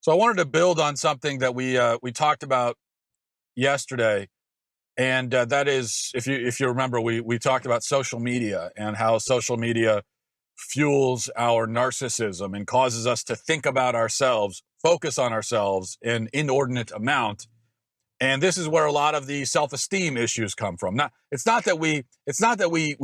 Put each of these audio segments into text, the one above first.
So I wanted to build on something that we talked about yesterday, and that is, if you remember, we talked about social media and how social media fuels our narcissism and causes us to think about ourselves, focus on ourselves in inordinate amount. And this is where a lot of the self-esteem issues come from. It's not that we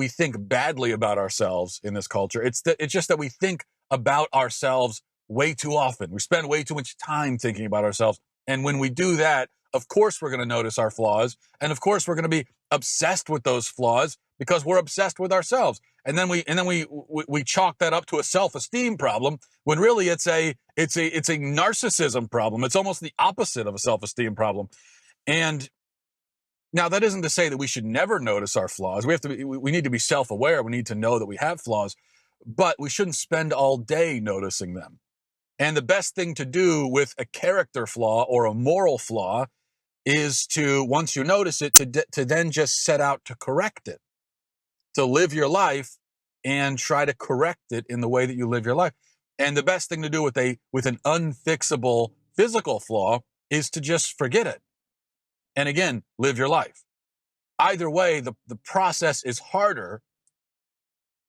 think badly about ourselves in this culture. It's just that we think about ourselves way too often. We spend way too much time thinking about ourselves. And when we do that, of course we're going to notice our flaws, and of course we're going to be obsessed with those flaws because we're obsessed with ourselves. And then we chalk that up to a self-esteem problem when really it's a narcissism problem. It's almost the opposite of a self-esteem problem. And now that isn't to say that we should never notice our flaws. We need to be self-aware. We need to know that we have flaws, but we shouldn't spend all day noticing them. And the best thing to do with a character flaw or a moral flaw is to, once you notice it, to then just set out to correct it, to live your life and try to correct it in the way that you live your life. And the best thing to do with an unfixable physical flaw is to just forget it. And again, live your life. Either way, the process is harder,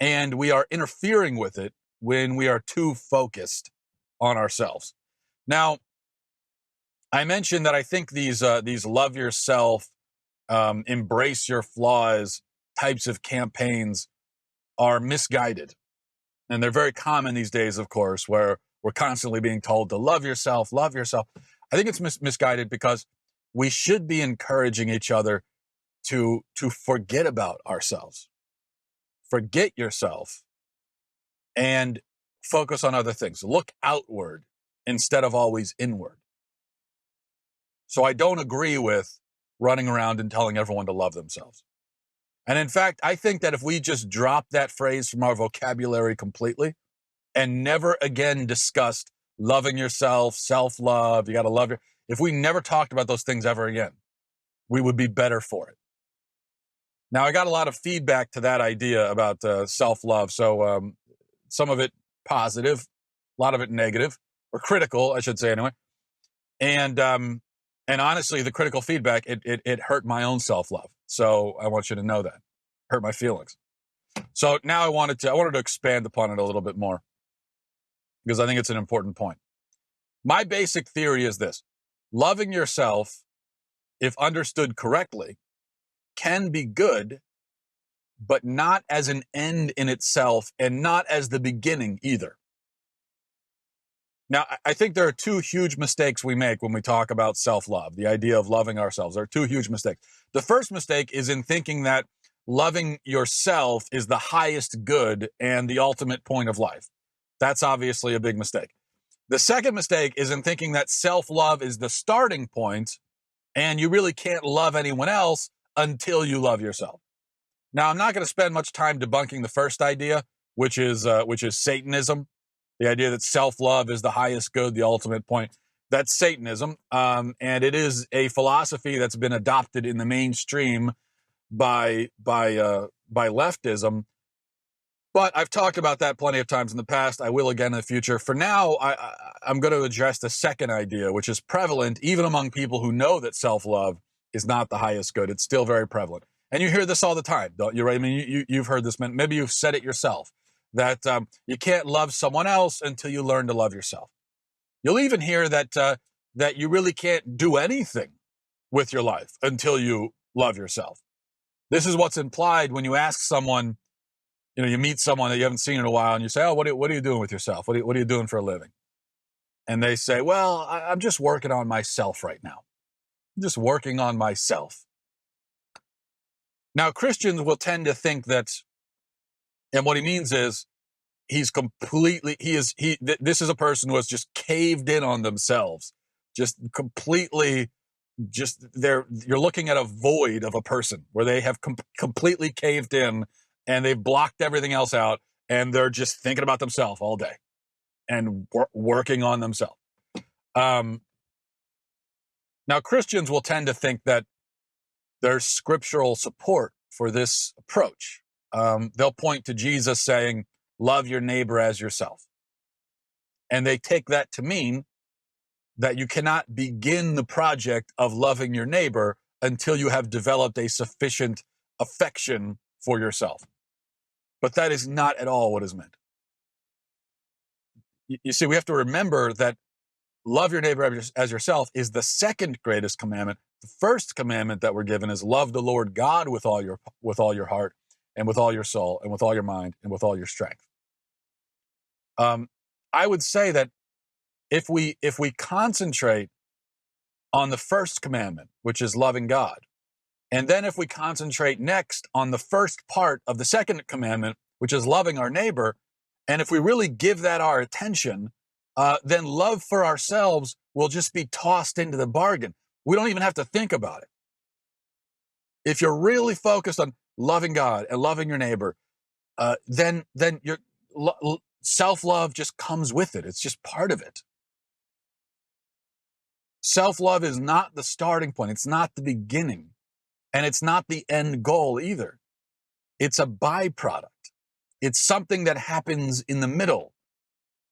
and we are interfering with it when we are too focused on ourselves. Now, I mentioned that I think these love yourself, embrace your flaws types of campaigns are misguided. And they're very common these days, of course, where we're constantly being told to love yourself, love yourself. I think it's misguided because we should be encouraging each other to forget about ourselves. Forget yourself and focus on other things. Look outward instead of always inward. So I don't agree with running around and telling everyone to love themselves. And in fact, I think that if we just drop that phrase from our vocabulary completely and never again discussed loving yourself, self-love, you got to love your, if we never talked about those things ever again, we would be better for it. Now, I got a lot of feedback to that idea about self-love. So some of it positive, a lot of it negative, or critical, I should say anyway. And honestly, the critical feedback, it hurt my own self-love. So I want you to know that. Hurt my feelings. So now I wanted to expand upon it a little bit more because I think it's an important point. My basic theory is this: loving yourself, if understood correctly, can be good, but not as an end in itself and not as the beginning either. Now, I think there are two huge mistakes we make when we talk about self-love, the idea of loving ourselves. There are two huge mistakes. The first mistake is in thinking that loving yourself is the highest good and the ultimate point of life. That's obviously a big mistake. The second mistake is in thinking that self-love is the starting point and you really can't love anyone else until you love yourself. Now, I'm not going to spend much time debunking the first idea, which is Satanism. The idea that self-love is the highest good, the ultimate point. That's Satanism. And it is a philosophy that's been adopted in the mainstream by leftism. But I've talked about that plenty of times in the past. I will again in the future. For now, I'm going to address the second idea, which is prevalent even among people who know that self-love is not the highest good. It's still very prevalent. And you hear this all the time, don't you? Right? I mean, you've heard this. Maybe you've said it yourself, that you can't love someone else until you learn to love yourself. You'll even hear that you really can't do anything with your life until you love yourself. This is what's implied when you ask someone, you meet someone that you haven't seen in a while, and you say, "Oh, what are you doing with yourself? What are you doing for a living?" And they say, "Well, I'm just working on myself right now. I'm just working on myself." Now, Christians will tend to think that, and what he means is, this is a person who has just caved in on themselves, just completely, you're looking at a void of a person where they have completely caved in and they've blocked everything else out and they're just thinking about themselves all day and working on themselves. Now, Christians will tend to think that there's scriptural support for this approach. They'll point to Jesus saying, "Love your neighbor as yourself." And they take that to mean that you cannot begin the project of loving your neighbor until you have developed a sufficient affection for yourself. But that is not at all what is meant. You see, we have to remember that love your neighbor as yourself is the second greatest commandment. The first commandment that we're given is love the Lord God with all your heart and with all your soul and with all your mind and with all your strength. I would say that if we concentrate on the first commandment, which is loving God, and then if we concentrate next on the first part of the second commandment, which is loving our neighbor, and if we really give that our attention, then love for ourselves will just be tossed into the bargain. We don't even have to think about it. If you're really focused on loving God and loving your neighbor, then your self-love just comes with it. It's just part of it. Self-love is not the starting point. It's not the beginning. And it's not the end goal either. It's a byproduct. It's something that happens in the middle.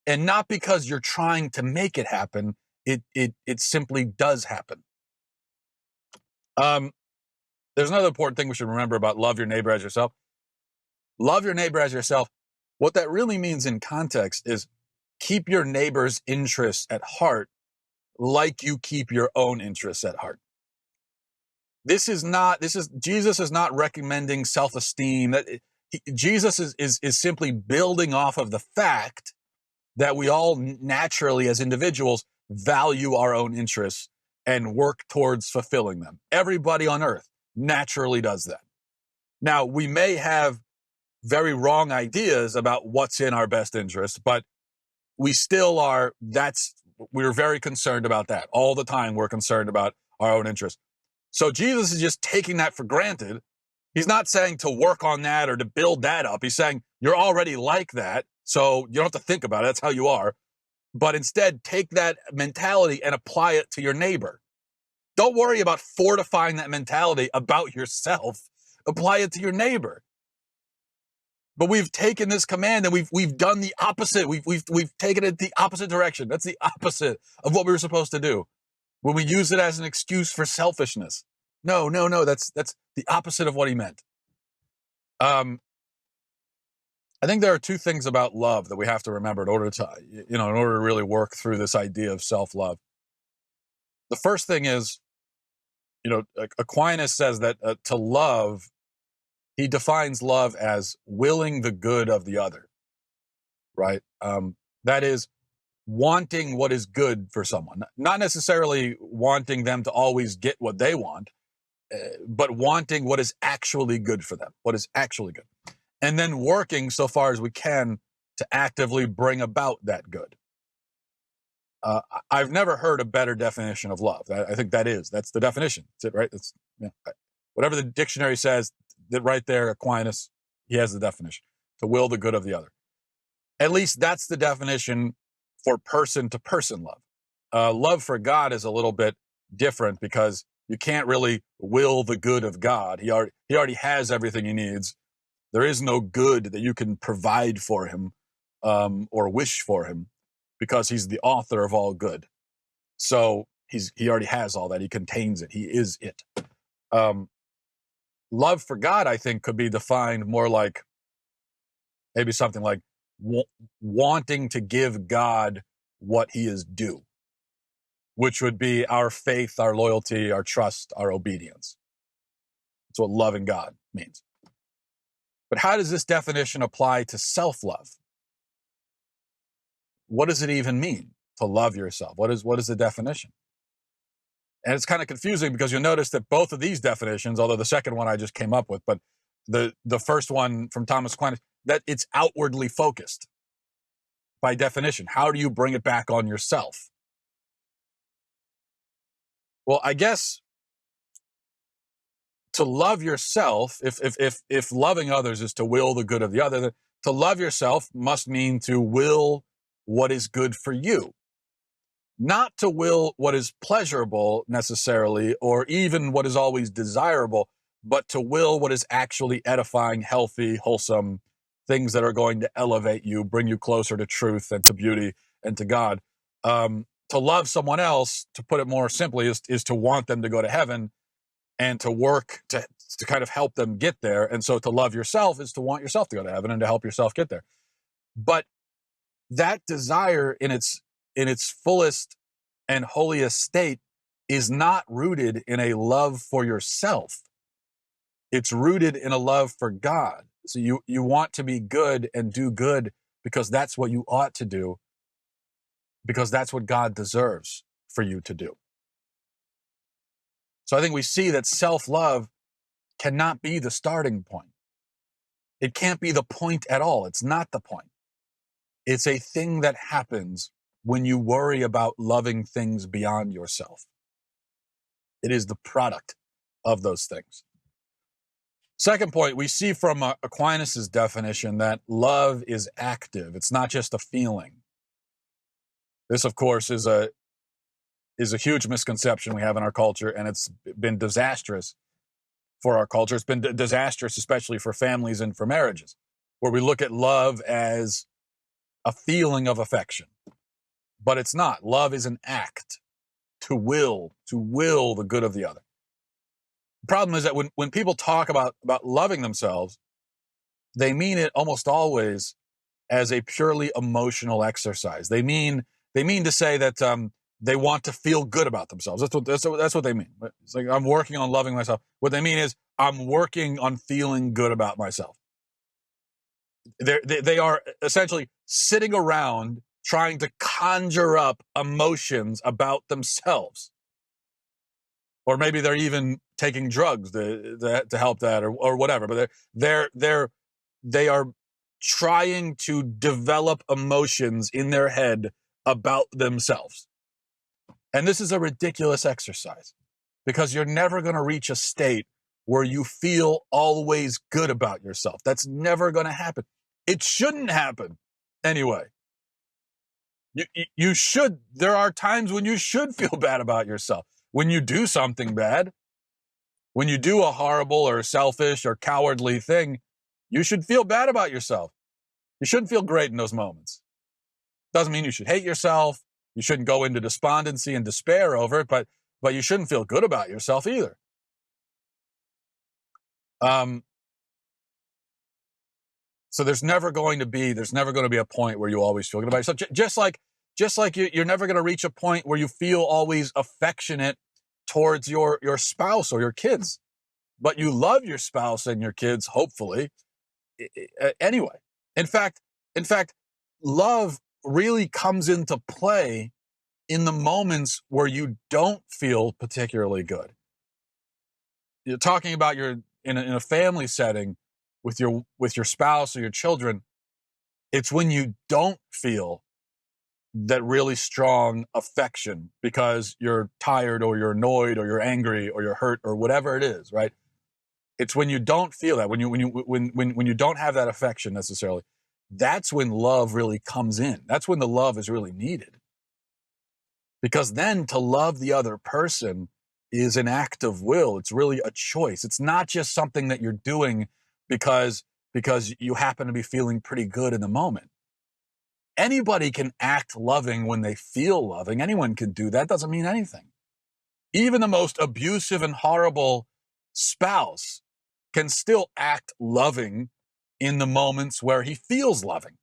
And not because you're trying to make it happen, it simply does happen. There's another important thing we should remember about love your neighbor as yourself. Love your neighbor as yourself. What that really means in context is keep your neighbor's interests at heart like you keep your own interests at heart. Jesus is not recommending self-esteem. Jesus is simply building off of the fact that we all naturally as individuals value our own interests and work towards fulfilling them. Everybody on earth naturally does that. Now, we may have very wrong ideas about what's in our best interest, but we still are, we're very concerned about that. All the time we're concerned about our own interests. So Jesus is just taking that for granted. He's not saying to work on that or to build that up. He's saying you're already like that, so you don't have to think about it. That's how you are. But instead, take that mentality and apply it to your neighbor. Don't worry about fortifying that mentality about yourself. Apply it to your neighbor. But we've taken this command and we've done the opposite. We've taken it the opposite direction. That's the opposite of what we were supposed to do. When we use it as an excuse for selfishness. No, that's the opposite of what he meant. I think there are two things about love that we have to remember in order to really work through this idea of self-love. The first thing is, Aquinas says that to love, he defines love as willing the good of the other, right? That is wanting what is good for someone, not necessarily wanting them to always get what they want, but wanting what is actually good for them, what is actually good. And then working so far as we can to actively bring about that good. I've never heard a better definition of love. I think that's the definition. That's it, right? Whatever the dictionary says, that right there, Aquinas, he has the definition. To will the good of the other. At least that's the definition for person-to-person love. Love for God is a little bit different because you can't really will the good of God. He already has everything he needs. There is no good that you can provide for him or wish for him because he's the author of all good. So he already has all that. He contains it. He is it. Love for God, I think, could be defined more like maybe something like wanting to give God what he is due, which would be our faith, our loyalty, our trust, our obedience. That's what loving God means. But how does this definition apply to self-love? What does it even mean to love yourself? What is the definition? And it's kind of confusing because you'll notice that both of these definitions, although the second one I just came up with, but the first one from Thomas Aquinas, that it's outwardly focused by definition. How do you bring it back on yourself? Well, I guess to love yourself, if loving others is to will the good of the other, then to love yourself must mean to will what is good for you. Not to will what is pleasurable necessarily, or even what is always desirable, but to will what is actually edifying, healthy, wholesome, things that are going to elevate you, bring you closer to truth and to beauty and to God. to love someone else, to put it more simply, is to want them to go to heaven and to work to kind of help them get there. And so to love yourself is to want yourself to go to heaven and to help yourself get there. But that desire in its fullest and holiest state is not rooted in a love for yourself. It's rooted in a love for God. So you want to be good and do good because that's what you ought to do, because that's what God deserves for you to do. So I think we see that self-love cannot be the starting point. It can't be the point at all. It's not the point. It's a thing that happens when you worry about loving things beyond yourself. It is the product of those things. Second point, we see from Aquinas' definition that love is active. It's not just a feeling. This, of course, is a huge misconception we have in our culture, and it's been disastrous for our culture. It's been disastrous, especially for families and for marriages, where we look at love as a feeling of affection. But it's not. Love is an act, to will the good of the other. The problem is that when people talk about loving themselves, they mean it almost always as a purely emotional exercise. They mean to say that they want to feel good about themselves. That's what they mean. It's like, I'm working on loving myself. What they mean is, I'm working on feeling good about myself. They are essentially sitting around trying to conjure up emotions about themselves. Or maybe they're even taking drugs to help that, or whatever. But they are trying to develop emotions in their head about themselves. And this is a ridiculous exercise, because you're never going to reach a state where you feel always good about yourself. That's never going to happen. It shouldn't happen anyway. You should. There are times when you should feel bad about yourself. When you do something bad, when you do a horrible or selfish or cowardly thing, you should feel bad about yourself. You shouldn't feel great in those moments. Doesn't mean you should hate yourself. You shouldn't go into despondency and despair over it, but you shouldn't feel good about yourself either. So there's never going to be a point where you always feel good about yourself. Just like you're never going to reach a point where you feel always affectionate towards your spouse or your kids, but you love your spouse and your kids, hopefully, anyway. In fact, love really comes into play in the moments where you don't feel particularly good. You're talking about in a family setting with your spouse or your children. It's when you don't feel that really strong affection because you're tired or you're annoyed or you're angry or you're hurt or whatever it is, right? It's when you don't feel that, when you don't have that affection necessarily, that's when love really comes in. That's when the love is really needed. Because then to love the other person is an act of will. It's really a choice. It's not just something that you're doing because you happen to be feeling pretty good in the moment. Anybody can act loving when they feel loving. Anyone can do that. Doesn't mean anything. Even the most abusive and horrible spouse can still act loving in the moments where he feels loving.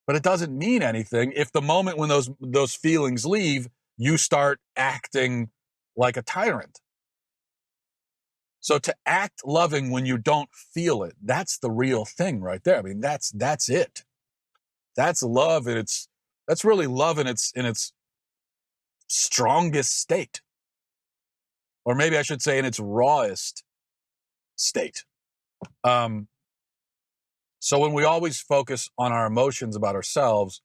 But it doesn't mean anything if the moment when those feelings leave, you start acting like a tyrant. So to act loving when you don't feel it, that's the real thing right there. I mean, that's it. That's love, and that's really love in its strongest state. Or maybe I should say in its rawest state. So when we always focus on our emotions about ourselves,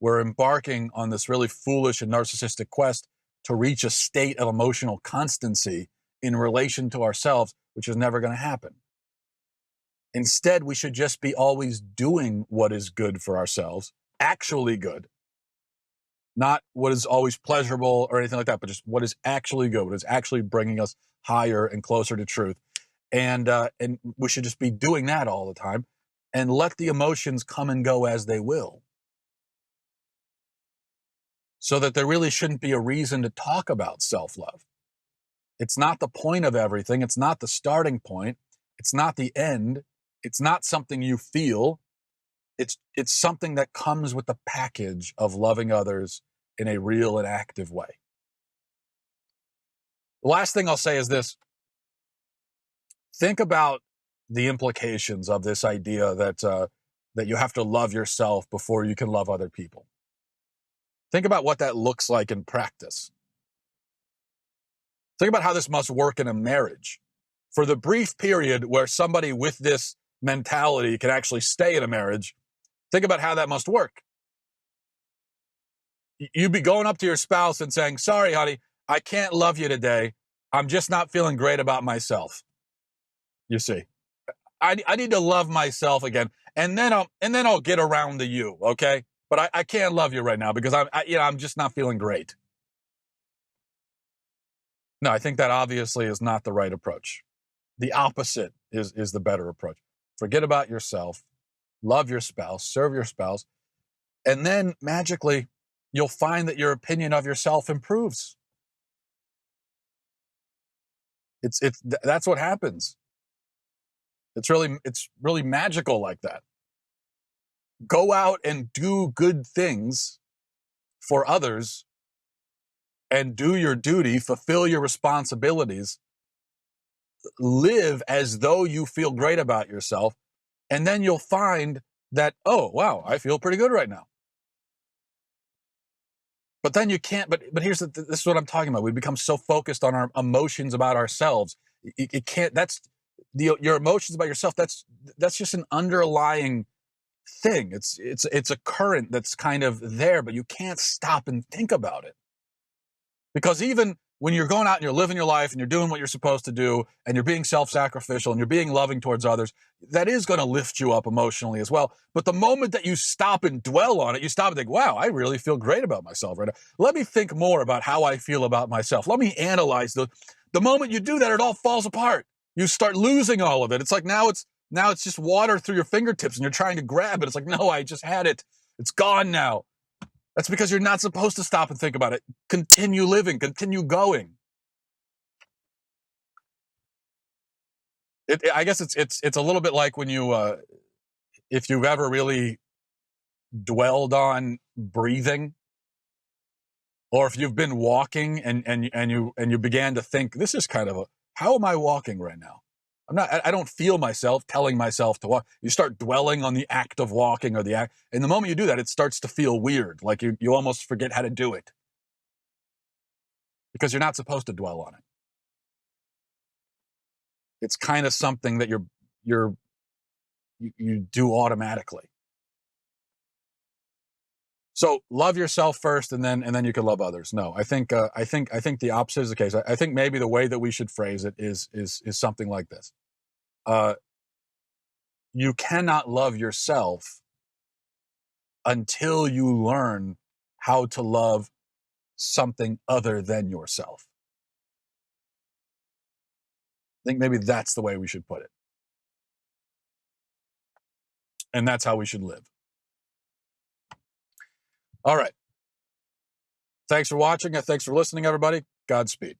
we're embarking on this really foolish and narcissistic quest to reach a state of emotional constancy in relation to ourselves, which is never going to happen. Instead, we should just be always doing what is good for ourselves, actually good, not what is always pleasurable or anything like that, but just what is actually good, what is actually bringing us higher and closer to truth. And we should just be doing that all the time and let the emotions come and go as they will. so that there really shouldn't be a reason to talk about self-love. It's not the point of everything. It's not the starting point. It's not the end. It's not something you feel. It's something that comes with the package of loving others in a real and active way. The last thing I'll say is this. Think about the implications of this idea that you have to love yourself before you can love other people. Think about what that looks like in practice. Think about how this must work in a marriage. For the brief period where somebody with this mentality can actually stay in a marriage, think about how that must work. You'd be going up to your spouse and saying, sorry, honey, I can't love you today. I'm just not feeling great about myself. You see, I need to love myself again. And then I'll get around to you. Okay. But I can't love you right now because I'm just not feeling great. No, I think that obviously is not the right approach. The opposite is the better approach. Forget about yourself, love your spouse, serve your spouse, and then magically you'll find that your opinion of yourself improves. That's what happens. It's really magical like that. Go out and do good things for others and do your duty, fulfill your responsibilities, live as though you feel great about yourself, and then you'll find that, oh, wow, I feel pretty good right now. But then you can't, but here's this is what I'm talking about. We become so focused on our emotions about ourselves. It can't, your emotions about yourself, that's just an underlying thing. It's a current that's kind of there, but you can't stop and think about it. Because even when you're going out and you're living your life and you're doing what you're supposed to do and you're being self-sacrificial and you're being loving towards others, that is going to lift you up emotionally as well. But the moment that you stop and dwell on it, you stop and think, wow, I really feel great about myself right now. Let me think more about how I feel about myself. Let me analyze the moment you do that, it all falls apart. You start losing all of it. It's like now it's just water through your fingertips and you're trying to grab it. It's like, no, I just had it. It's gone now. That's because you're not supposed to stop and think about it. Continue living, continue going. I guess it's a little bit like when if you've ever really dwelled on breathing, or if you've been walking and you began to think, this is kind of how am I walking right now? I don't feel myself telling myself to walk. You start dwelling on the act of walking or the act. And the moment you do that, it starts to feel weird. Like you almost forget how to do it because you're not supposed to dwell on it. It's kind of something that you do automatically. So love yourself first, and then you can love others. No, I think the opposite is the case. I think maybe the way that we should phrase it is something like this. You cannot love yourself until you learn how to love something other than yourself. I think maybe that's the way we should put it. And that's how we should live. All right. Thanks for watching. Thanks for listening, everybody. Godspeed.